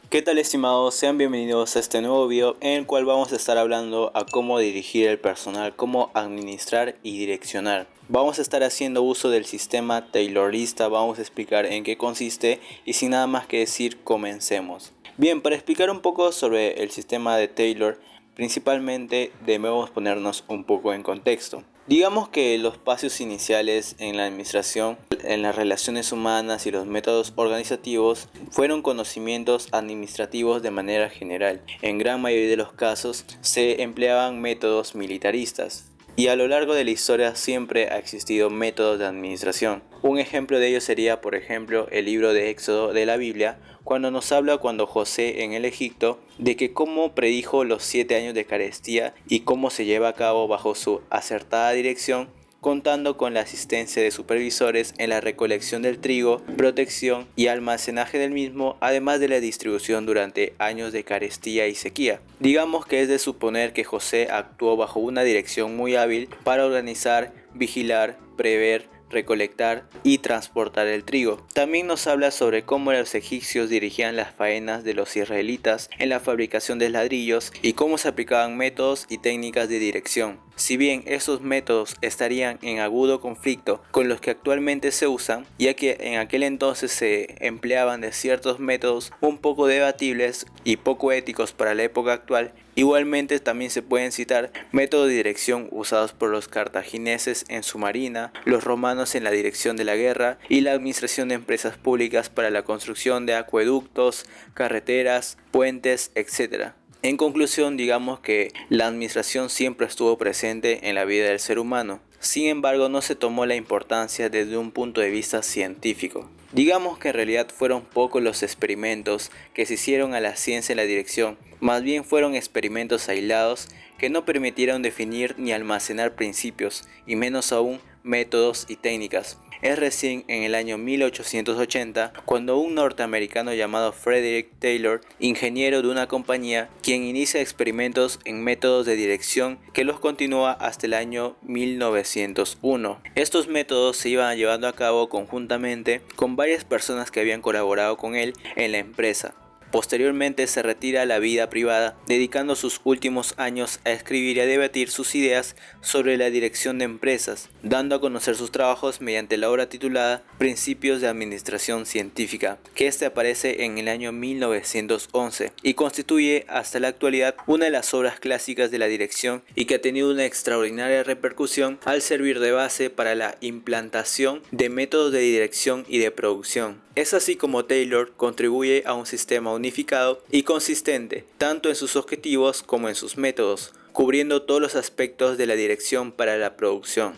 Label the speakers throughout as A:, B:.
A: ¿Qué tal, estimados? Sean bienvenidos a este nuevo video en el cual vamos a estar hablando a cómo dirigir el personal, cómo administrar y direccionar. Vamos a estar haciendo uso del sistema Taylorista, vamos a explicar en qué consiste y sin nada más que decir, comencemos. Bien, para explicar un poco sobre el sistema de Taylor, principalmente debemos ponernos un poco en contexto. Digamos que los pasos iniciales en la administración, en las relaciones humanas y los métodos organizativos fueron conocimientos administrativos de manera general. En gran mayoría de los casos se empleaban métodos militaristas. Y a lo largo de la historia siempre ha existido métodos de administración. Un ejemplo de ello sería, por ejemplo, el libro de Éxodo de la Biblia, cuando nos habla cuando José en el Egipto de que cómo predijo los 7 años de carestía y cómo se lleva a cabo bajo su acertada dirección, contando con la asistencia de supervisores en la recolección del trigo, protección y almacenaje del mismo, además de la distribución durante años de carestía y sequía. Digamos que es de suponer que José actuó bajo una dirección muy hábil para organizar, vigilar, prever, recolectar y transportar el trigo. También nos habla sobre cómo los egipcios dirigían las faenas de los israelitas en la fabricación de ladrillos y cómo se aplicaban métodos y técnicas de dirección. Si bien esos métodos estarían en agudo conflicto con los que actualmente se usan, ya que en aquel entonces se empleaban de ciertos métodos un poco debatibles y poco éticos para la época actual, igualmente también se pueden citar métodos de dirección usados por los cartagineses en su marina, los romanos en la dirección de la guerra y la administración de empresas públicas para la construcción de acueductos, carreteras, puentes, etc. En conclusión, digamos que la administración siempre estuvo presente en la vida del ser humano. Sin embargo, no se tomó la importancia desde un punto de vista científico. Digamos que en realidad fueron pocos los experimentos que se hicieron a la ciencia en la dirección, más bien fueron experimentos aislados que no permitieron definir ni almacenar principios, y menos aún métodos y técnicas. Es recién en el año 1880 cuando un norteamericano llamado Frederick Taylor, ingeniero de una compañía, quien inicia experimentos en métodos de dirección que los continúa hasta el año 1901. Estos métodos se iban llevando a cabo conjuntamente con varias personas que habían colaborado con él en la empresa. Posteriormente se retira a la vida privada, dedicando sus últimos años a escribir y a debatir sus ideas sobre la dirección de empresas, dando a conocer sus trabajos mediante la obra titulada Principios de Administración Científica, que aparece en el año 1911 y constituye hasta la actualidad una de las obras clásicas de la dirección y que ha tenido una extraordinaria repercusión al servir de base para la implantación de métodos de dirección y de producción. Es así como Taylor contribuye a un sistema unificado y consistente, tanto en sus objetivos como en sus métodos, cubriendo todos los aspectos de la dirección para la producción.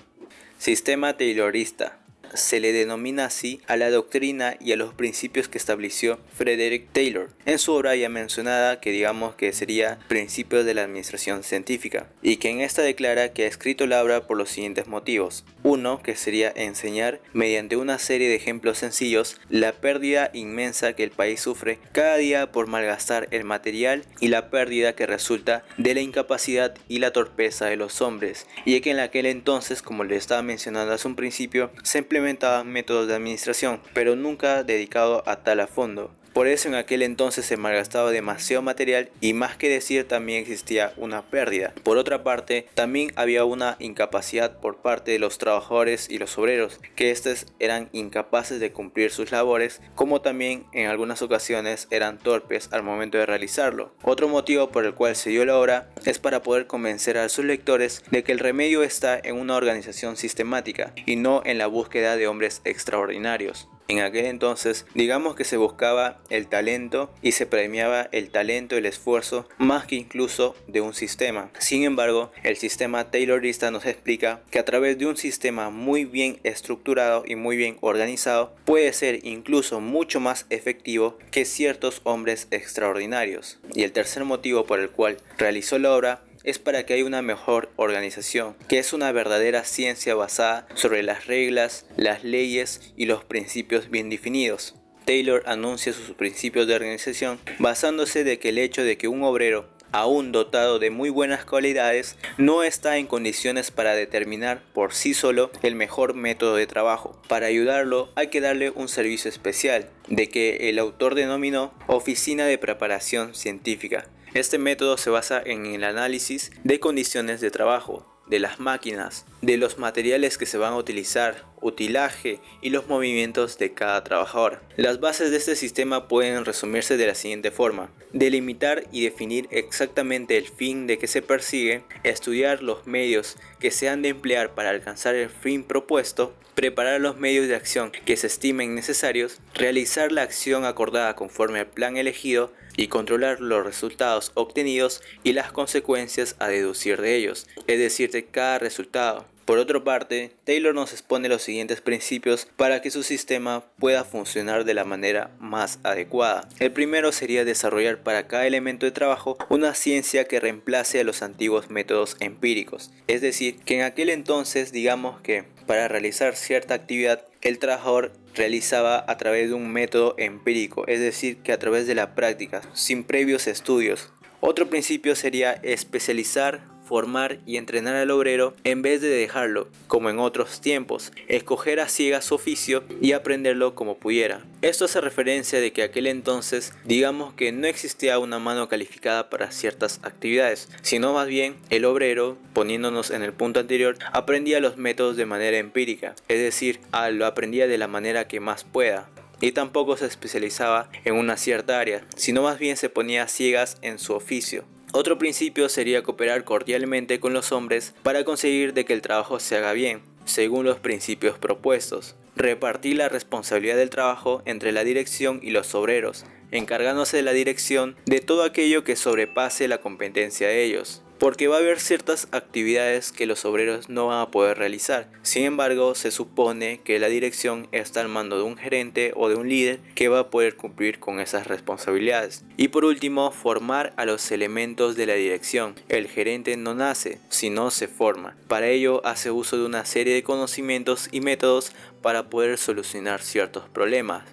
A: Sistema Taylorista. Se le denomina así a la doctrina y a los principios que estableció Frederick Taylor en su obra ya mencionada, que digamos que sería Principios de la Administración Científica, y que en esta declara que ha escrito la obra por los siguientes motivos. Uno, que sería enseñar mediante una serie de ejemplos sencillos la pérdida inmensa que el país sufre cada día por malgastar el material y la pérdida que resulta de la incapacidad y la torpeza de los hombres, y que en aquel entonces, como le estaba mencionando hace un principio, se implementaban métodos de administración, pero nunca dedicado a tal a fondo. Por eso en aquel entonces se malgastaba demasiado material y más que decir también existía una pérdida. Por otra parte, también había una incapacidad por parte de los trabajadores y los obreros, que estos eran incapaces de cumplir sus labores, como también en algunas ocasiones eran torpes al momento de realizarlo. Otro motivo por el cual se dio la obra es para poder convencer a sus lectores de que el remedio está en una organización sistemática y no en la búsqueda de hombres extraordinarios. En aquel entonces, digamos que se buscaba el talento y se premiaba el talento y el esfuerzo más que incluso de un sistema. Sin embargo, el sistema Taylorista nos explica que a través de un sistema muy bien estructurado y muy bien organizado puede ser incluso mucho más efectivo que ciertos hombres extraordinarios. Y el tercer motivo por el cual realizó la obra es para que haya una mejor organización, que es una verdadera ciencia basada sobre las reglas, las leyes y los principios bien definidos. Taylor anuncia sus principios de organización basándose de que el hecho de que un obrero aún dotado de muy buenas cualidades, no está en condiciones para determinar por sí solo el mejor método de trabajo. Para ayudarlo hay que darle un servicio especial, de que el autor denominó Oficina de Preparación Científica. Este método se basa en el análisis de condiciones de trabajo, de las máquinas, de los materiales que se van a utilizar, utilaje y los movimientos de cada trabajador. Las bases de este sistema pueden resumirse de la siguiente forma: delimitar y definir exactamente el fin de que se persigue, estudiar los medios que se han de emplear para alcanzar el fin propuesto, preparar los medios de acción que se estimen necesarios, realizar la acción acordada conforme al plan elegido y controlar los resultados obtenidos y las consecuencias a deducir de ellos, es decir, de cada resultado. Por otra parte, Taylor nos expone los siguientes principios para que su sistema pueda funcionar de la manera más adecuada. El primero sería desarrollar para cada elemento de trabajo una ciencia que reemplace a los antiguos métodos empíricos. Es decir, que en aquel entonces, digamos que para realizar cierta actividad, el trabajador realizaba a través de un método empírico, es decir, que a través de la práctica, sin previos estudios. Otro principio sería especializar, formar y entrenar al obrero en vez de dejarlo, como en otros tiempos, escoger a ciegas su oficio y aprenderlo como pudiera. Esto hace referencia de que aquel entonces, digamos que no existía una mano calificada para ciertas actividades, sino más bien el obrero, poniéndonos en el punto anterior, aprendía los métodos de manera empírica, es decir, lo aprendía de la manera que más pueda. Y tampoco se especializaba en una cierta área, sino más bien se ponía ciegas en su oficio. Otro principio sería cooperar cordialmente con los hombres para conseguir de que el trabajo se haga bien, según los principios propuestos. Repartir la responsabilidad del trabajo entre la dirección y los obreros, encargándose de la dirección de todo aquello que sobrepase la competencia de ellos, porque va a haber ciertas actividades que los obreros no van a poder realizar. Sin embargo, se supone que la dirección está al mando de un gerente o de un líder que va a poder cumplir con esas responsabilidades. Y por último, formar a los elementos de la dirección. El gerente no nace, sino se forma. Para ello hace uso de una serie de conocimientos y métodos para poder solucionar ciertos problemas.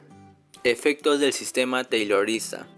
A: Efectos del sistema taylorista.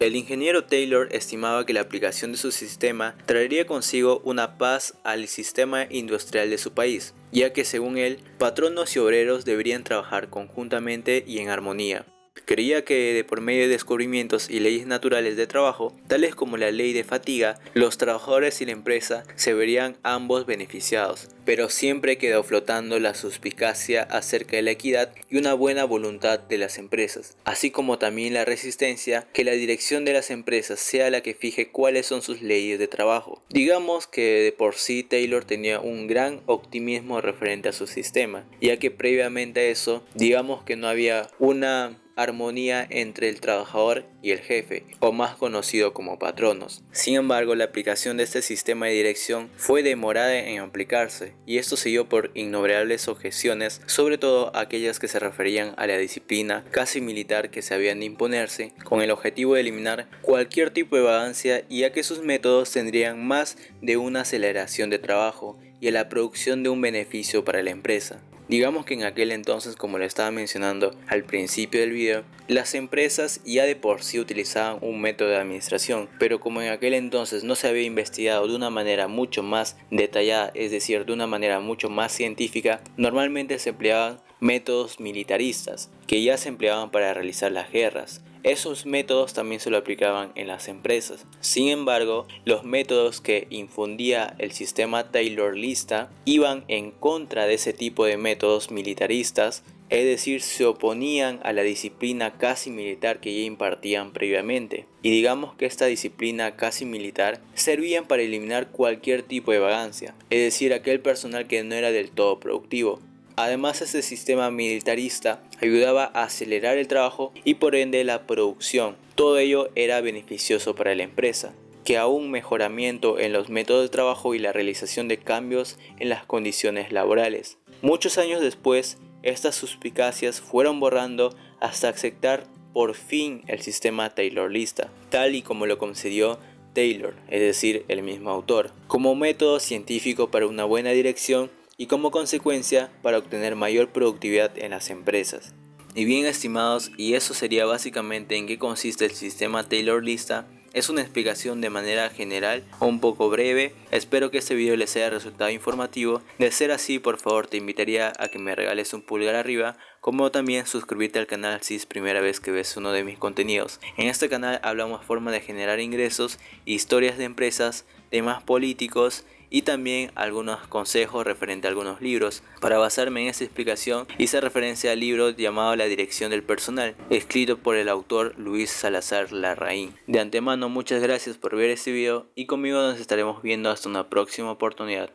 A: El ingeniero Taylor estimaba que la aplicación de su sistema traería consigo una paz al sistema industrial de su país, ya que según él, patronos y obreros deberían trabajar conjuntamente y en armonía. Creía que de por medio de descubrimientos y leyes naturales de trabajo, tales como la ley de fatiga, los trabajadores y la empresa se verían ambos beneficiados, pero siempre quedó flotando la suspicacia acerca de la equidad y una buena voluntad de las empresas, así como también la resistencia que la dirección de las empresas sea la que fije cuáles son sus leyes de trabajo. Digamos que de por sí Taylor tenía un gran optimismo referente a su sistema, ya que previamente a eso, digamos que no había una armonía entre el trabajador y el jefe, o más conocido como patronos. Sin embargo, la aplicación de este sistema de dirección fue demorada en aplicarse, y esto se dio por innumerables objeciones, sobre todo aquellas que se referían a la disciplina casi militar que se habían de imponerse, con el objetivo de eliminar cualquier tipo de vagancia y a que sus métodos tendrían más de una aceleración de trabajo y a la producción de un beneficio para la empresa. Digamos que en aquel entonces, como lo estaba mencionando al principio del video, las empresas ya de por sí utilizaban un método de administración, pero como en aquel entonces no se había investigado de una manera mucho más detallada, es decir, de una manera mucho más científica, normalmente se empleaban métodos militaristas, que ya se empleaban para realizar las guerras. Esos métodos también se lo aplicaban en las empresas. Sin embargo, los métodos que infundía el sistema taylorista iban en contra de ese tipo de métodos militaristas, es decir, se oponían a la disciplina casi militar que ya impartían previamente. Y digamos que esta disciplina casi militar servían para eliminar cualquier tipo de vagancia, es decir, aquel personal que no era del todo productivo. Además, este sistema militarista ayudaba a acelerar el trabajo y por ende la producción. Todo ello era beneficioso para la empresa, que a un mejoramiento en los métodos de trabajo y la realización de cambios en las condiciones laborales. Muchos años después, estas suspicacias fueron borrando hasta aceptar por fin el sistema taylorista, tal y como lo concedió Taylor, es decir, el mismo autor, como método científico para una buena dirección y como consecuencia para obtener mayor productividad en las empresas. Y bien estimados, y eso sería básicamente en qué consiste el sistema taylorista. Es una explicación de manera general, un poco breve. Espero que este video les haya resultado informativo. De ser así, por favor te invitaría a que me regales un pulgar arriba, como también suscribirte al canal si es primera vez que ves uno de mis contenidos. En este canal hablamos forma de generar ingresos, historias de empresas, temas políticos y también algunos consejos referente a algunos libros. Para basarme en esta explicación hice referencia al libro llamado La dirección del personal, escrito por el autor Luis Salazar Larraín. De antemano muchas gracias por ver este video y conmigo nos estaremos viendo hasta una próxima oportunidad.